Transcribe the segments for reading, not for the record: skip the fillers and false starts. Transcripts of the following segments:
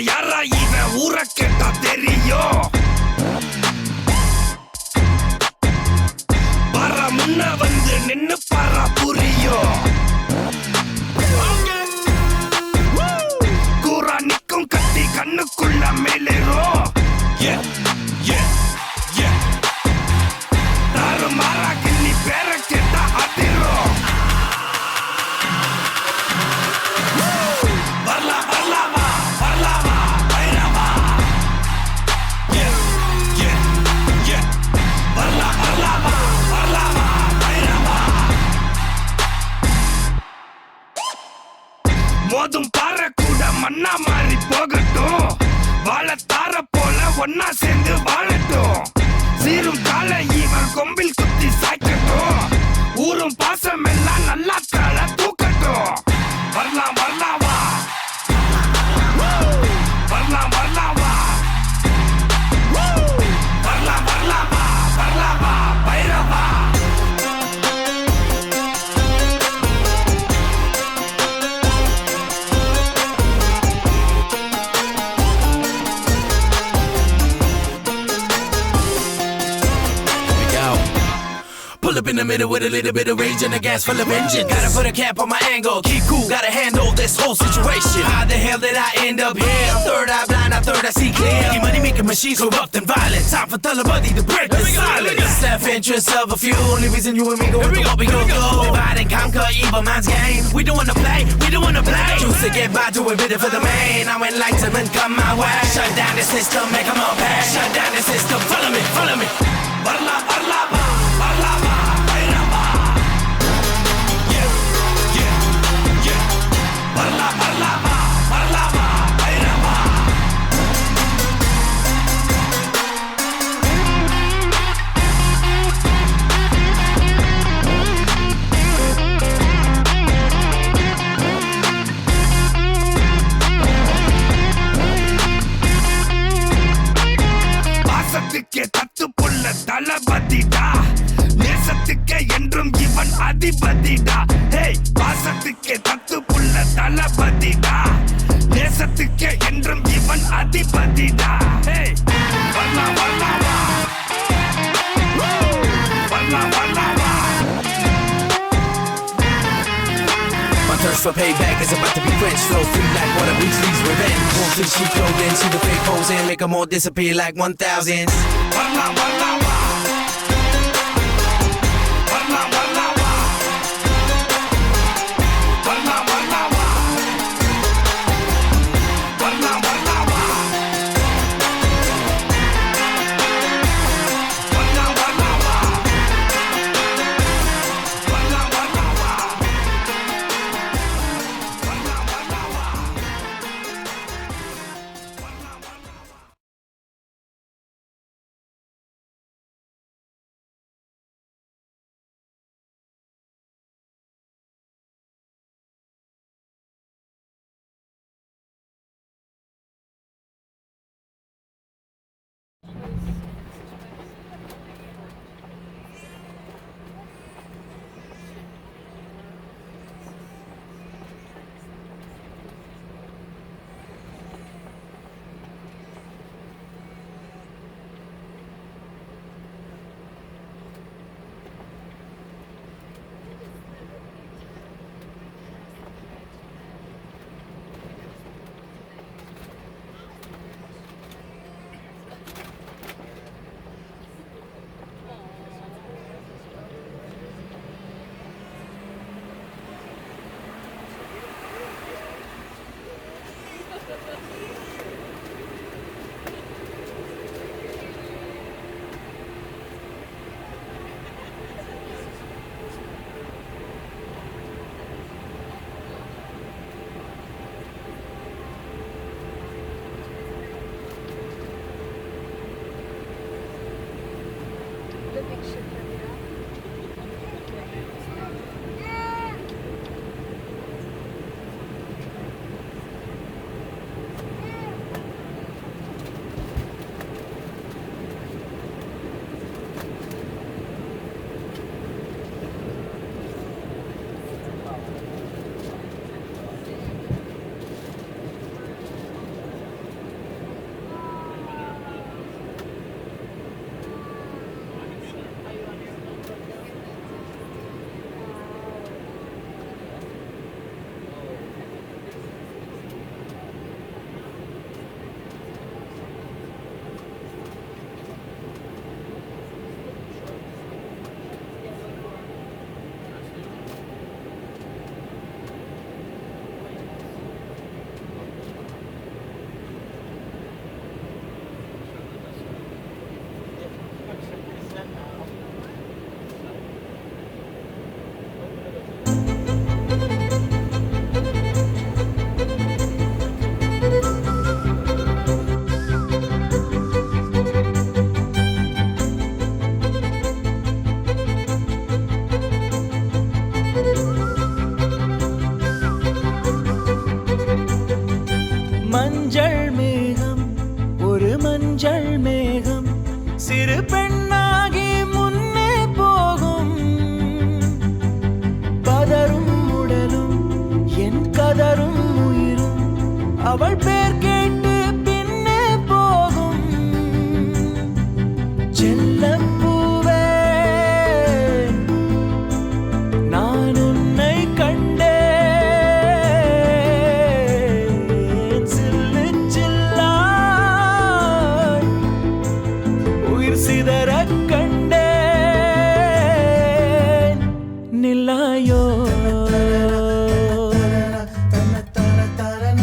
யாரா இவன் ஊர கேட்டா தெரியும். வர முன்ன வந்து நின்னு பாரா புரியும். கூரா நிக்கும் கத்தி கண்ணுக்குள்ள மேலேறும். தாறு மாறா கிள்ளி பேர கேட்டா அதிரும். வரலாமா பைரவா. வரலாமா பைரவா. மோதும் பாறை கூட மண்ணா மாறி போகட்டும். வாழ தார போல ஒன்னா சேர்ந்து வாழட்டும். சீரும் கால இவன் கொம்பில் குத்தி சாய்க்கட்டும். ஊரும் பாசம் எல்லாம் நல்லா கால தூக்கட்டும். வரலாமா Bairavaa. Pull up in the middle with a little bit of rage and a gas full of engine. Gotta put a cap on my angle, keep cool, gotta handle this whole situation. How the hell did I end up here? Third eye blind, I third I see clear. Money making machines corrupt and violent. Time for Talabadi to break the silence. Self-interest of a few, only reason you and me go through what we go through. Divide and conquer evil man's game. We don't wanna play, we don't wanna play. Choose to get by, do a bit for the main. Now enlightenment come my way. Shut down the system, make them all pay. Shut down the system, follow me, follow me. வரலாமா பைரவா. வரலாமா பைரவா. பாசத்துக்கே தத்து புள்ள தளபதிடா. நேசத்துக்கே என்றும் இவன் அதிபதிடா. Hey, பாசத்துக்கே தத்து புள்ள தளபதிடா. நேசத்துக்கே என்றும் இவன் அதிபதிடா. ஹேய், வரலாமா. My thirst for payback is about to be quenched. Flow free like water, Weasley's revenge. Won't fix sheep clothing, see the fake pose and make them all disappear like 1000s. வரலாமா. மஞ்சள் மேகம் ஒரு மஞ்சள் மேகம் சிறு பெண்ணாகி முன்னே போகும் பதரும் உடலும் என் கதரும் உயிரும் அவள் பேர் கேட்டு பின்னே போகும் செல்லப்பூவே நான் உன்னை கண்டேன் சில்லு சில்லாய் உயிர் சிதறக் கண்டேன் நில்லாயோ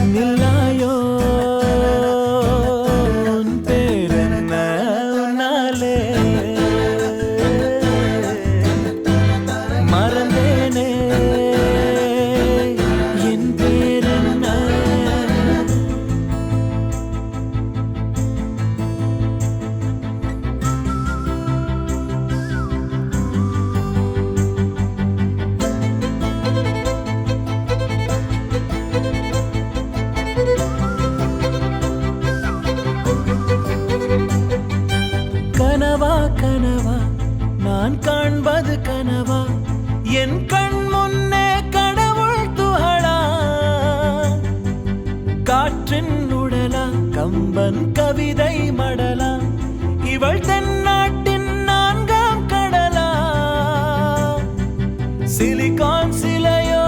நில்லாயோ உன் பேரென்ன உன்னாலே மறந்தேனே என் பேரென்ன கனவா கனவா நான் காண்பது கனவா என் கண் முன்னே கடவுள் துகளா காற்றின் உடலா கம்பன் கவிதை மடலா இவள் தென்னாட்டின் நான்காம் கடலா சிலிகான் சிலையோ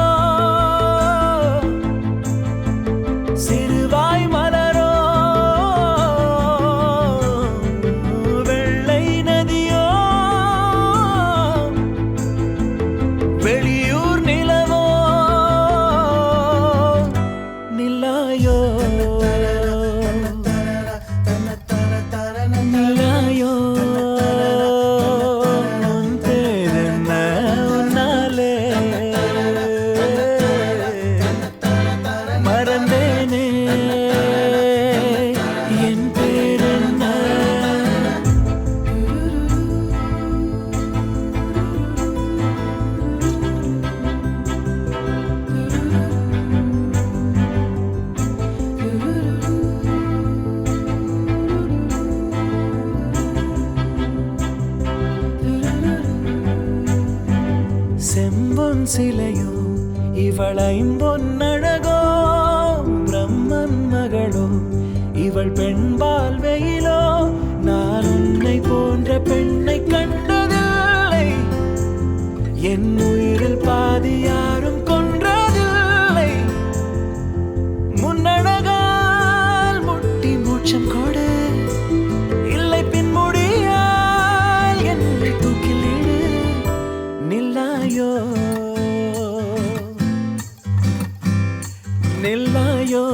சிறுவாய் மலரோ வெள்ளை நதியோ வெளியூர் நிலவோ நில்லாயோ நில்லாயோ உன் பேரென்ன உன்னாலே மறந்தேனே என் பேரென்ன செம்பொன் சிலையோ இவள் ஐம்பொன்னழகோ பிரம்மன் மகளோ இவள் பெண்பால் வெயிலோ நான் உன்னை போன்ற பெண்ணை கண்டதில்லை என் உயிரில் பாதி யாரும் கொன்றதில்லை முன்னழகால் முட்டி மூச்சம் கொடு இல்லை பின்முடியால் என்னை தூக்கிலிடு நில்லாயோ நில்லாயோ